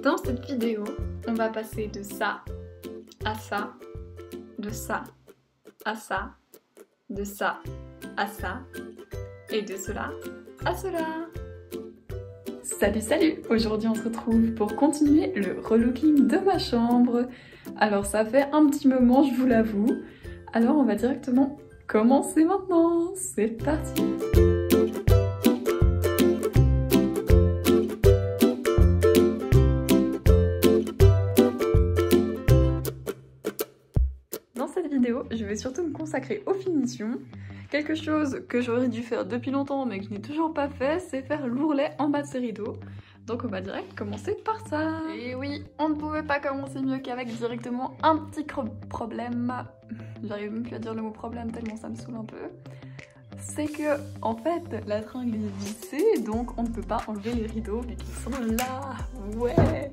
Dans cette vidéo, on va passer de ça à ça, de ça à ça, de ça à ça, et de cela à cela. Salut salut! Aujourd'hui on se retrouve pour continuer le relooking de ma chambre. Alors ça fait un petit moment, je vous l'avoue. Alors on va directement commencer maintenant. C'est parti! Dans cette vidéo, je vais surtout me consacrer aux finitions. Quelque chose que j'aurais dû faire depuis longtemps mais que je n'ai toujours pas fait, c'est faire l'ourlet en bas de ces rideaux. Donc on va direct commencer par ça. Et oui, on ne pouvait pas commencer mieux qu'avec directement un petit problème. J'arrive même plus à dire le mot problème tellement ça me saoule un peu. C'est que, en fait, la tringle est vissée, donc on ne peut pas enlever les rideaux vu qu'ils sont là. Ouais!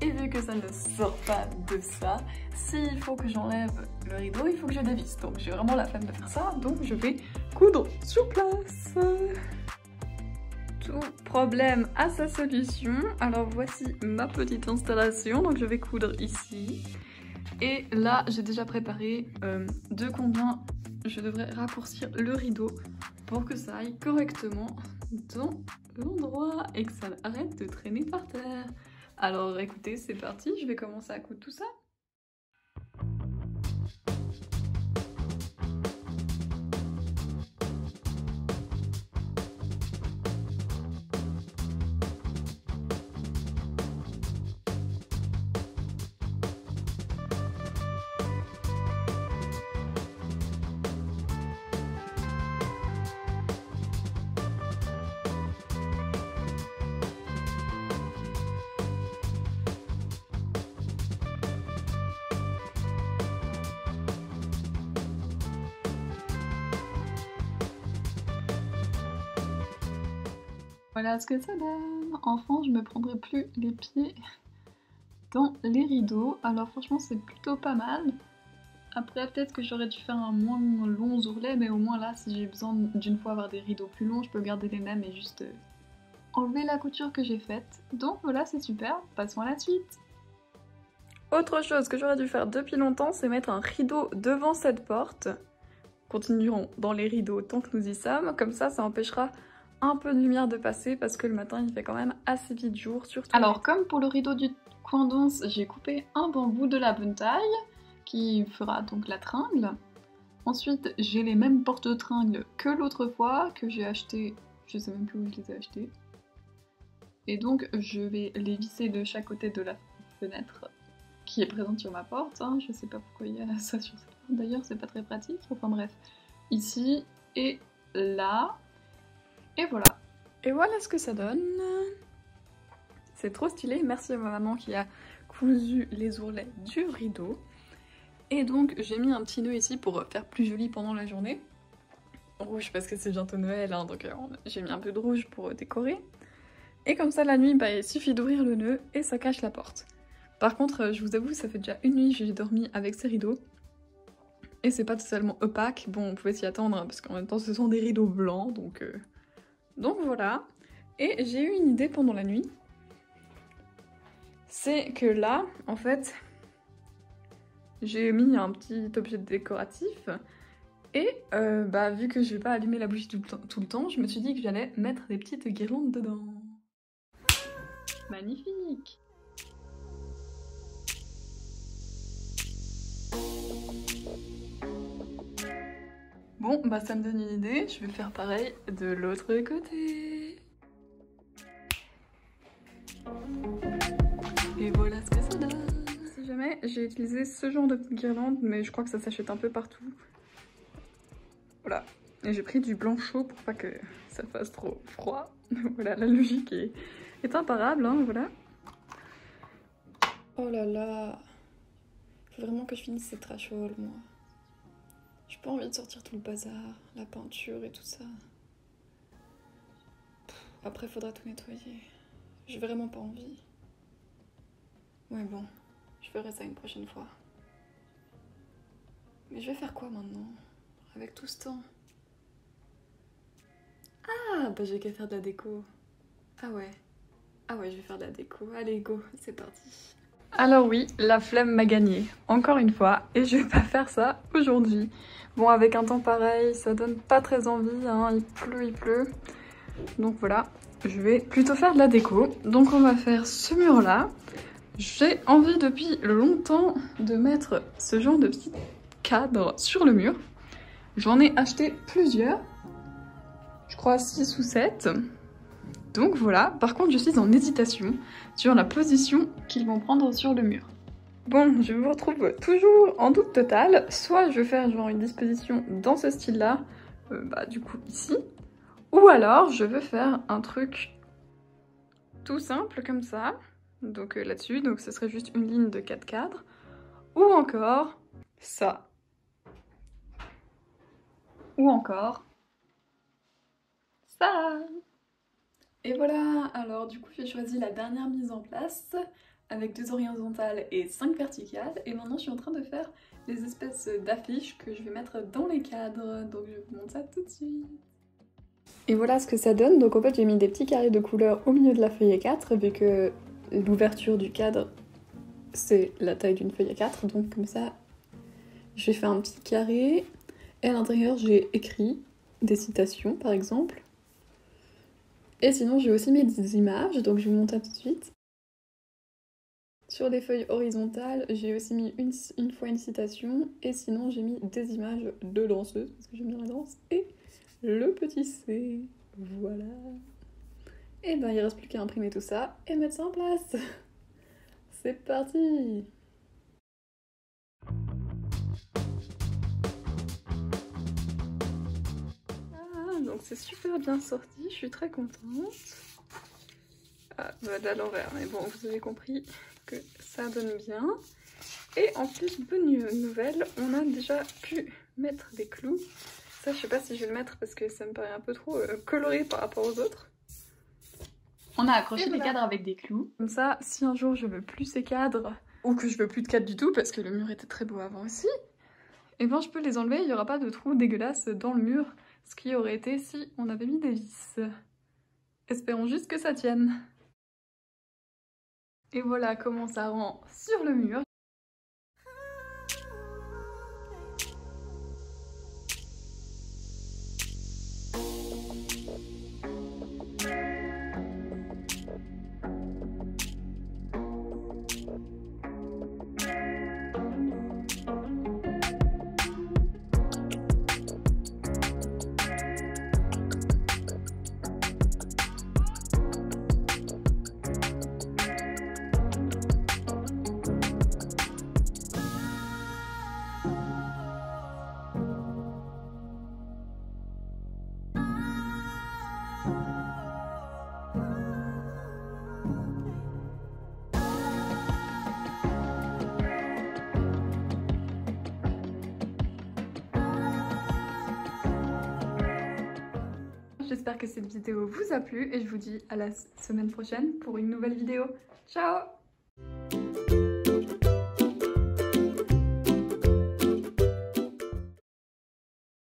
Et vu que ça ne sort pas de ça, s'il faut que j'enlève le rideau, il faut que je dévisse. Donc j'ai vraiment la flemme de faire ça, donc je vais coudre sur place. Tout problème a sa solution. Alors voici ma petite installation. Donc je vais coudre ici. Et là, j'ai déjà préparé de combien je devrais raccourcir le rideau pour que ça aille correctement dans l'endroit et que ça arrête de traîner par terre. Alors écoutez, c'est parti, je vais commencer à coudre tout ça. Voilà ce que ça donne. Enfin, je me prendrai plus les pieds dans les rideaux. Alors franchement, c'est plutôt pas mal. Après, peut-être que j'aurais dû faire un moins long ourlet, mais au moins là, si j'ai besoin d'une fois avoir des rideaux plus longs, je peux garder les mêmes et juste enlever la couture que j'ai faite. Donc voilà, c'est super. Passons à la suite. Autre chose que j'aurais dû faire depuis longtemps, c'est mettre un rideau devant cette porte. Continuerons dans les rideaux tant que nous y sommes. Comme ça empêchera un peu de lumière de passer parce que le matin il fait quand même assez vite jour surtout. Alors comme pour le rideau du coin d'once, j'ai coupé un bambou de la bonne taille qui fera donc la tringle. Ensuite j'ai les mêmes porte-tringles que l'autre fois que j'ai acheté, je sais même plus où je les ai achetés. Et donc je vais les visser de chaque côté de la fenêtre qui est présente sur ma porte. Hein. Je sais pas pourquoi il y a ça sur cette porte d'ailleurs, c'est pas très pratique. Enfin bref, ici et là. Et voilà. Et voilà ce que ça donne. C'est trop stylé. Merci à ma maman qui a cousu les ourlets du rideau. Et donc j'ai mis un petit nœud ici pour faire plus joli pendant la journée. Rouge parce que c'est bientôt Noël, hein, donc j'ai mis un peu de rouge pour décorer. Et comme ça la nuit, bah, il suffit d'ouvrir le nœud et ça cache la porte. Par contre, je vous avoue, ça fait déjà une nuit que j'ai dormi avec ces rideaux. Et c'est pas totalement opaque. Bon, on pouvait s'y attendre, hein, parce qu'en même temps ce sont des rideaux blancs, donc voilà, et j'ai eu une idée pendant la nuit, c'est que là, en fait, j'ai mis un petit objet décoratif, et bah, vu que je vais pas allumer la bougie tout le temps, je me suis dit que j'allais mettre des petites guirlandes dedans. Magnifique! Bon, bah ça me donne une idée, je vais faire pareil de l'autre côté. Et voilà ce que ça donne. Si jamais, j'ai utilisé ce genre de petite guirlande, mais je crois que ça s'achète un peu partout. Voilà. Et j'ai pris du blanc chaud pour pas que ça fasse trop froid. Voilà, la logique est imparable, hein, voilà. Oh là là. Faut vraiment que je finisse cette trash hall, moi. J'ai pas envie de sortir tout le bazar, la peinture et tout ça. Après, faudra tout nettoyer. J'ai vraiment pas envie. Ouais, bon, je ferai ça une prochaine fois. Mais je vais faire quoi maintenant, avec tout ce temps? Ah, bah j'ai qu'à faire de la déco. Ah ouais. Ah ouais, je vais faire de la déco. Allez, go, c'est parti. Alors oui, la flemme m'a gagné, encore une fois, et je vais pas faire ça aujourd'hui. Bon, avec un temps pareil, ça donne pas très envie, hein, il pleut. Donc voilà, je vais plutôt faire de la déco. Donc on va faire ce mur-là. J'ai envie depuis longtemps de mettre ce genre de petit cadre sur le mur. J'en ai acheté plusieurs, je crois 6 ou 7. Donc voilà, par contre je suis en hésitation sur la position qu'ils vont prendre sur le mur. Bon, je vous retrouve toujours en doute total. Soit je vais faire genre une disposition dans ce style-là, du coup ici. Ou alors je veux faire un truc tout simple comme ça. Donc là-dessus, donc ce serait juste une ligne de 4 cadres. Ou encore ça. Ou encore ça. Et voilà, alors du coup j'ai choisi la dernière mise en place avec 2 horizontales et 5 verticales. Et maintenant je suis en train de faire les espèces d'affiches que je vais mettre dans les cadres. Donc je vous montre ça tout de suite. Et voilà ce que ça donne. Donc en fait j'ai mis des petits carrés de couleur au milieu de la feuille A4 vu que l'ouverture du cadre c'est la taille d'une feuille A4. Donc comme ça j'ai fait un petit carré et à l'intérieur j'ai écrit des citations par exemple. Et sinon j'ai aussi mis des images, donc je vais vous montrer tout de suite. Sur les feuilles horizontales, j'ai aussi mis une fois une citation, et sinon j'ai mis des images de danseuses, parce que j'aime bien la danse, et le petit C. Voilà. Et ben il reste plus qu'à imprimer tout ça et mettre ça en place. C'est parti! Ah, donc c'est super bien sorti, je suis très contente. Ah, à l'envers, mais bon, vous avez compris que ça donne bien. Et en plus, bonne nouvelle, on a déjà pu mettre des clous. Ça, je sais pas si je vais le mettre parce que ça me paraît un peu trop coloré par rapport aux autres. On a accroché les cadres avec des clous. Comme ça, si un jour je veux plus ces cadres, ou que je veux plus de cadres du tout, parce que le mur était très beau avant aussi, et ben je peux les enlever, il n'y aura pas de trou dégueulasse dans le mur, ce qui aurait été si on avait mis des vis. Espérons juste que ça tienne. Et voilà comment ça rend sur le mur. J'espère que cette vidéo vous a plu et je vous dis à la semaine prochaine pour une nouvelle vidéo. Ciao!